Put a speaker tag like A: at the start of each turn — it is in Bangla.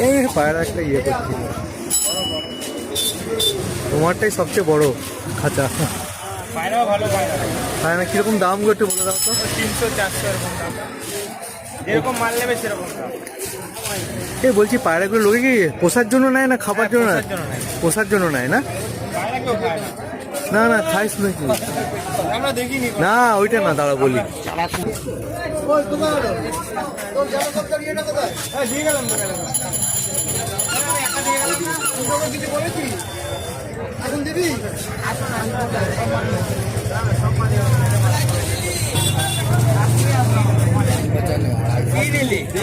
A: এই পায়রা একটা ইয়ে করছি, তোমারটাই সবচেয়ে বড় খাঁচা।
B: পায়রা ভালো পায়রা,
A: পায়রা কিরকম দাম গো একটু বলে দাও তো।
B: 300-400 এরকম দাম, যেরকম মাল নেবে সেরকম দাম।
A: এই বলছি পায়রাগুলো লোকে কি পোষার জন্য নেয় না খাবার জন্য নেয়?
B: পোষার জন্য নেয়।
A: পোষার জন্য নেয় না?
B: পায়রা কেউ খায় না,
A: না না খাই শুনেছি।
B: আমরা দেখিনি।
A: না ওইটা না, দাঁড়া বলি।
B: হ্যাঁ, দিয়ে গেলাম তো গেলাম। এখন দিবি কি নিলি?